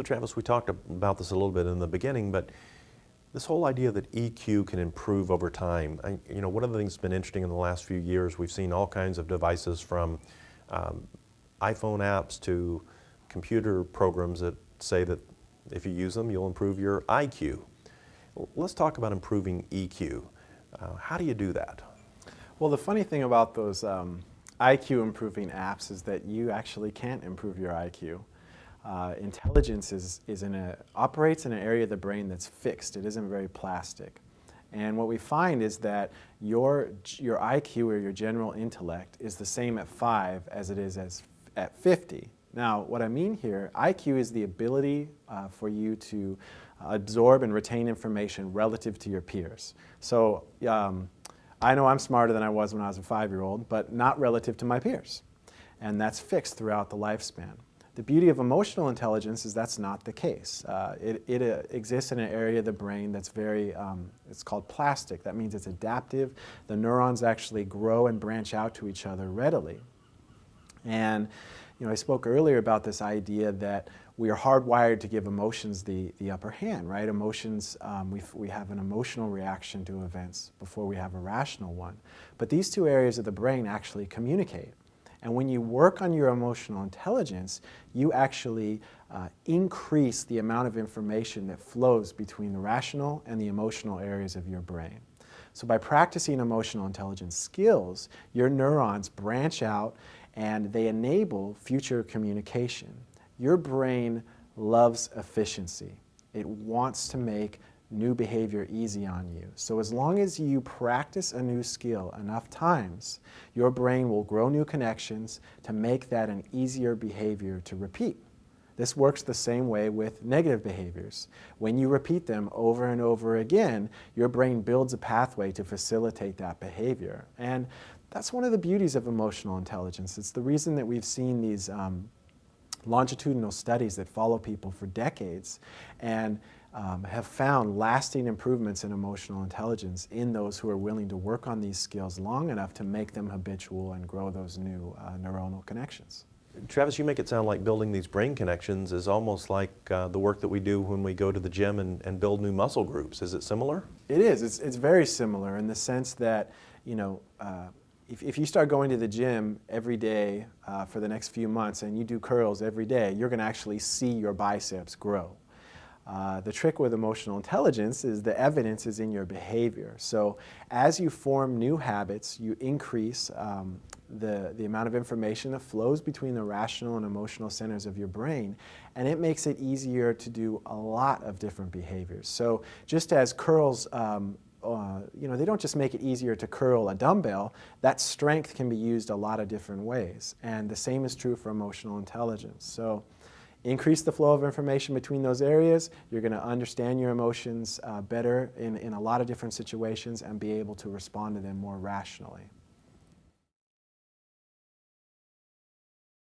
So Travis, we talked about this a little bit in the beginning, but this whole idea that EQ can improve over time. One of the things that's been interesting in the last few years, we've seen all kinds of devices from iPhone apps to computer programs that say that if you use them, you'll improve your IQ. Let's talk about improving EQ. How do you do that? Well, the funny thing about those IQ improving apps is that you actually can't improve your IQ. Intelligence operates in an area of the brain that's fixed. It isn't very plastic. And what we find is that your IQ, or your general intellect, is the same at 5 as it is at 50. Now, what I mean here, IQ is the ability for you to absorb and retain information relative to your peers. So I know I'm smarter than I was when I was a 5-year-old, but not relative to my peers. And that's fixed throughout the lifespan. The beauty of emotional intelligence is that's not the case. It exists in an area of the brain that's it's called plastic. That means it's adaptive. The neurons actually grow and branch out to each other readily. And I spoke earlier about this idea that we are hardwired to give emotions the upper hand, right? Emotions, we have an emotional reaction to events before we have a rational one. But these two areas of the brain actually communicate. And when you work on your emotional intelligence, you actually increase the amount of information that flows between the rational and the emotional areas of your brain. So by practicing emotional intelligence skills, your neurons branch out and they enable future communication. Your brain loves efficiency. It wants to make new behavior easy on you. So as long as you practice a new skill enough times, your brain will grow new connections to make that an easier behavior to repeat. This works the same way with negative behaviors. When you repeat them over and over again, your brain builds a pathway to facilitate that behavior. And that's one of the beauties of emotional intelligence. It's the reason that we've seen these longitudinal studies that follow people for decades and have found lasting improvements in emotional intelligence in those who are willing to work on these skills long enough to make them habitual and grow those new neuronal connections. Travis, you make it sound like building these brain connections is almost like the work that we do when we go to the gym and build new muscle groups. Is it similar? It is. It's very similar in the sense that, if you start going to the gym every day for the next few months and you do curls every day, you're going to actually see your biceps grow. The trick with emotional intelligence is the evidence is in your behavior. So as you form new habits, you increase the amount of information that flows between the rational and emotional centers of your brain, and it makes it easier to do a lot of different behaviors. So just as curls, they don't just make it easier to curl a dumbbell, that strength can be used a lot of different ways. And the same is true for emotional intelligence. So increase the flow of information between those areas, you're going to understand your emotions better in a lot of different situations and be able to respond to them more rationally.